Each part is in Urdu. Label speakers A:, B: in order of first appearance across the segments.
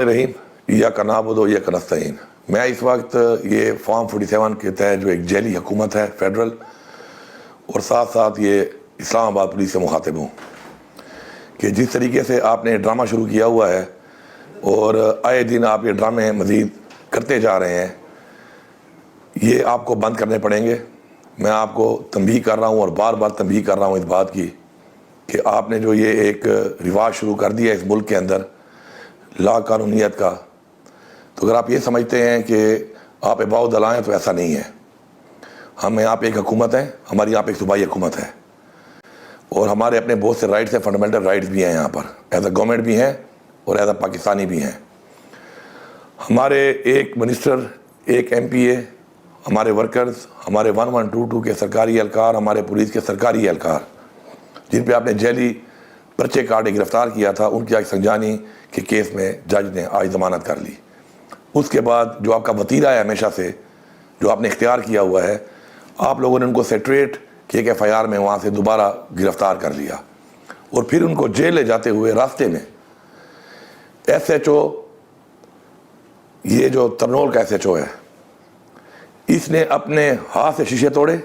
A: رحیم یا کا نعبد و یا کا نستعین۔ میں اس وقت یہ فارم 47 کے تحت جو ایک جیلی حکومت ہے فیڈرل، اور ساتھ ساتھ یہ اسلام آباد پولیس سے مخاطب ہوں کہ جس طریقے سے آپ نے ڈرامہ شروع کیا ہوا ہے اور آئے دن آپ یہ ڈرامے مزید کرتے جا رہے ہیں، یہ آپ کو بند کرنے پڑیں گے۔ میں آپ کو تنبیہ کر رہا ہوں اور بار بار تنبیہ کر رہا ہوں اس بات کی کہ آپ نے جو یہ ایک رواج شروع کر دیا ہے اس ملک کے اندر لا قانونیت کا، تو اگر آپ یہ سمجھتے ہیں کہ آپ اباؤ دلائیں ہیں تو ایسا نہیں ہے۔ ہم یہاں پہ ایک حکومت ہے، ہماری یہاں پہ ایک صوبائی حکومت ہے، اور ہمارے اپنے بہت سے رائٹس ہیں، فنڈامنٹل رائٹس بھی ہیں یہاں پر، ایز اے گورنمنٹ بھی ہیں اور ایز اے پاکستانی بھی ہیں۔ ہمارے ایک منسٹر، ایک ایم پی اے، ہمارے ورکرز، ہمارے 1122 کے سرکاری اہلکار، ہمارے پولیس کے سرکاری اہلکار جن پہ آپ نے جیلی پرچے کاٹے گرفتار کیا تھا، ان کی آج سنجانی کے کیس میں جج نے آج ضمانت کر لی۔ اس کے بعد جو آپ کا وتیرہ ہے ہمیشہ سے جو آپ نے اختیار کیا ہوا ہے، آپ لوگوں نے ان کو سیٹریٹ کے ایک FIR میں وہاں سے دوبارہ گرفتار کر لیا، اور پھر ان کو جیل لے جاتے ہوئے راستے میں SHO، یہ جو ترنول کا SHO ہے، اس نے اپنے ہاتھ سے شیشے توڑے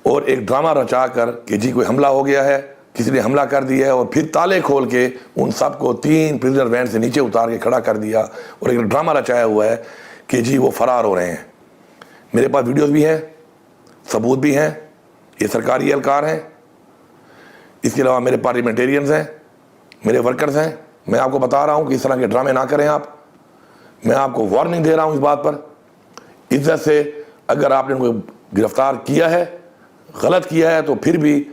A: اور ایک ڈرامہ رچا کر کہ جی کوئی حملہ ہو گیا ہے، کسی نے حملہ کر دیا ہے، اور پھر تالے کھول کے ان سب کو 3 پرزنر وین سے نیچے اتار کے کھڑا کر دیا، اور ایک ڈرامہ رچایا ہوا ہے کہ جی وہ فرار ہو رہے ہیں۔ میرے پاس ویڈیوز بھی ہیں، ثبوت بھی ہیں، یہ سرکاری اہلکار ہیں، اس کے علاوہ میرے پارلیمنٹیرینز ہیں، میرے ورکرز ہیں۔ میں آپ کو بتا رہا ہوں کہ اس طرح کے ڈرامے نہ کریں آپ۔ میں آپ کو وارننگ دے رہا ہوں اس بات پر۔ عزت سے اگر آپ نے ان کو گرفتار کیا ہے، غلط کیا ہے، تو پھر بھی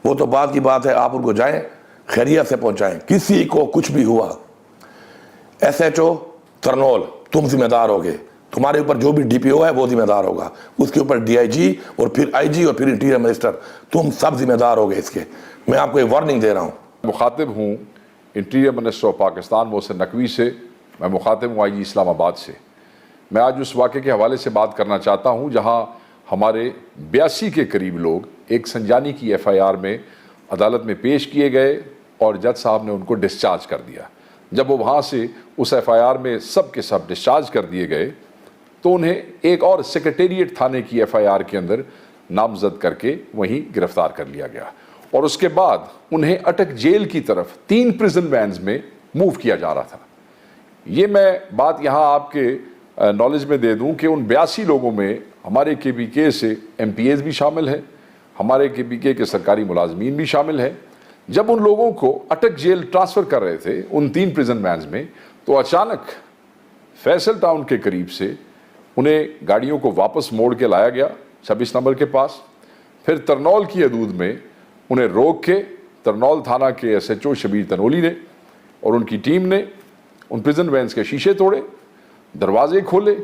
A: وہ تو بات کی بات ہے، آپ ان کو جائیں خیریت سے پہنچائیں۔ کسی کو کچھ بھی ہوا، SHO ترنول تم ذمہ دار ہوگے، تمہارے اوپر جو بھی DPO ہے وہ ذمہ دار ہوگا، اس کے اوپر DIG اور پھر IG اور پھر انٹیریئر منسٹر، تم سب ذمہ دار ہوگے اس کے۔ میں آپ کو ایک وارننگ دے رہا ہوں۔
B: مخاطب ہوں interior minister of Pakistan Mohsin Naqvi سے، میں مخاطب ہوں IG اسلام آباد سے۔ میں آج اس واقعے کے حوالے سے بات کرنا چاہتا ہوں جہاں ہمارے 82 کے قریب لوگ ایک سنجانی کی FIR میں عدالت میں پیش کیے گئے، اور جج صاحب نے ان کو ڈسچارج کر دیا۔ جب وہ وہاں سے اس FIR میں سب کے سب ڈسچارج کر دیے گئے، تو انہیں ایک اور سیکریٹریٹ تھانے کی FIR کے اندر نامزد کر کے وہیں گرفتار کر لیا گیا، اور اس کے بعد انہیں اٹک جیل کی طرف 3 پرزن وینز میں موو کیا جا رہا تھا۔ یہ میں بات یہاں آپ کے نالج میں دے دوں کہ ان 82 لوگوں میں ہمارے KPK سے MPAs بھی شامل ہیں، ہمارے KPK کے سرکاری ملازمین بھی شامل ہیں۔ جب ان لوگوں کو اٹک جیل ٹرانسفر کر رہے تھے ان 3 پرزن وینز میں، تو اچانک فیصل ٹاؤن کے قریب سے انہیں گاڑیوں کو واپس موڑ کے لایا گیا 26 نمبر کے پاس۔ پھر ترنول کی حدود میں انہیں روک کے ترنول تھانہ کے SHO شبیر تنولی نے اور ان کی ٹیم نے ان پرزن وینز کے شیشے توڑے، دروازے کھولے،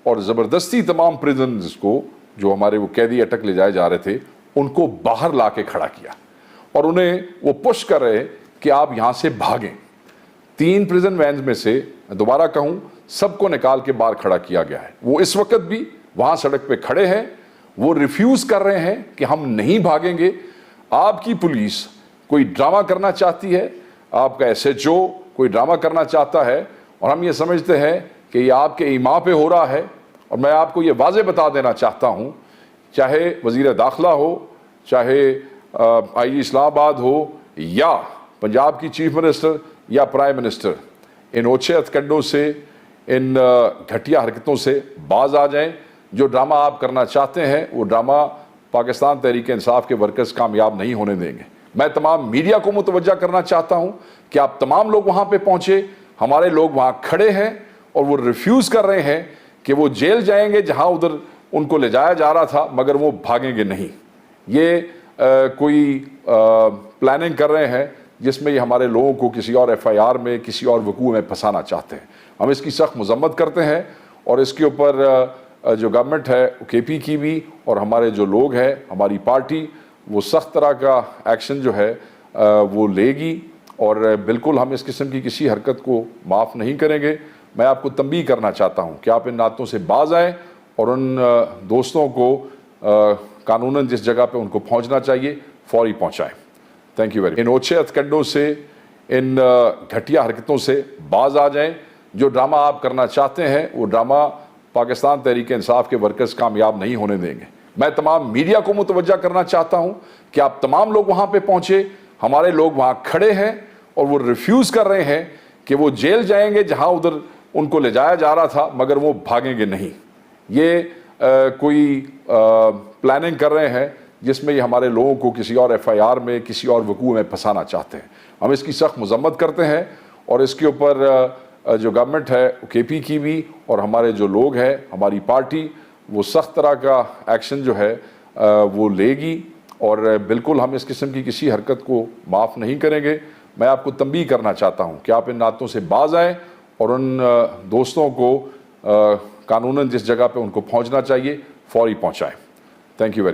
B: اور زبردستی تمام پرزنز کو جو ہمارے وہ قیدی اٹک لے جائے جا رہے تھے ان کو باہر لا کے کھڑا کیا، اور انہیں وہ پش کر رہے کہ آپ یہاں سے بھاگیں۔ 3 پرزن وینز میں سے دوبارہ کہوں سب کو نکال کے باہر کھڑا کیا گیا ہے۔ وہ اس وقت بھی وہاں سڑک پہ کھڑے ہیں، وہ ریفیوز کر رہے ہیں کہ ہم نہیں بھاگیں گے۔ آپ کی پولیس کوئی ڈرامہ کرنا چاہتی ہے، آپ کا SHO کوئی ڈرامہ کرنا چاہتا ہے، اور ہم یہ سمجھتے ہیں کہ یہ آپ کے ایما پہ ہو رہا ہے۔ اور میں آپ کو یہ واضح بتا دینا چاہتا ہوں، چاہے وزیر داخلہ ہو، چاہے IG اسلام آباد ہو، یا پنجاب کی چیف منسٹر یا پرائم منسٹر، ان اوچھے ہتھکنڈوں سے، ان گھٹیا حرکتوں سے باز آ جائیں۔ جو ڈرامہ آپ کرنا چاہتے ہیں وہ ڈرامہ پاکستان تحریک انصاف کے ورکرز کامیاب نہیں ہونے دیں گے۔ میں تمام میڈیا کو متوجہ کرنا چاہتا ہوں کہ آپ تمام لوگ وہاں پہ پہنچے، ہمارے لوگ وہاں کھڑے ہیں اور وہ ریفیوز کر رہے ہیں کہ وہ جیل جائیں گے جہاں ادھر ان کو لے جایا جا رہا تھا، مگر وہ بھاگیں گے نہیں۔ یہ کوئی پلاننگ کر رہے ہیں جس میں یہ ہمارے لوگوں کو کسی اور FIR میں، کسی اور وقوع میں پھنسانا چاہتے ہیں۔ ہم اس کی سخت مذمت کرتے ہیں، اور اس کے اوپر جو گورنمنٹ ہے KP کی بھی، اور ہمارے جو لوگ ہیں، ہماری پارٹی، وہ سخت طرح کا ایکشن جو ہے وہ لے گی، اور بالکل ہم اس قسم کی کسی حرکت کو معاف نہیں کریں گے۔ میں آپ کو تنبیہ کرنا چاہتا ہوں کہ آپ ان نعتوں سے باز آئیں، اور ان دوستوں کو قانوناً جس جگہ پہ ان کو پہنچنا چاہیے فوری پہنچائیں۔ Thank you very much. ان اوچھے ہتھکنڈوں سے، ان گھٹیا حرکتوں سے باز آ جائیں. جو ڈرامہ آپ کرنا چاہتے ہیں وہ ڈرامہ پاکستان تحریک انصاف کے ورکرز کامیاب نہیں ہونے دیں گے. میں تمام میڈیا کو متوجہ کرنا چاہتا ہوں کہ آپ تمام لوگ وہاں پہ پہنچے. ہمارے لوگ وہاں کھڑے ہیں اور وہ ریفیوز کر رہے ہیں کہ وہ جیل جائیں گے جہاں ادھر ان کو لے جایا جا رہا تھا, مگر وہ بھاگیں گے نہیں. یہ کوئی پلاننگ کر رہے ہیں جس میں یہ ہمارے لوگوں کو کسی اور ایف آئی آر میں, کسی اور وقوع میں پھنسانا چاہتے ہیں. ہم اس کی سخت مذمت کرتے ہیں اور اس کے اوپر جو گورنمنٹ ہے کے پی کی بھی اور ہمارے جو لوگ ہیں, ہماری پارٹی, وہ سخت طرح کا ایکشن جو ہے وہ لے گی اور بالکل ہم اس قسم کی کسی حرکت کو معاف نہیں کریں گے. میں آپ کو تنبیہ کرنا چاہتا ہوں کہ آپ ان نعتوں سے باز آئیں اور ان دوستوں کو قانوناً جس جگہ پہ ان کو پہنچنا چاہیے فوری پہنچائیں. Thank you very much.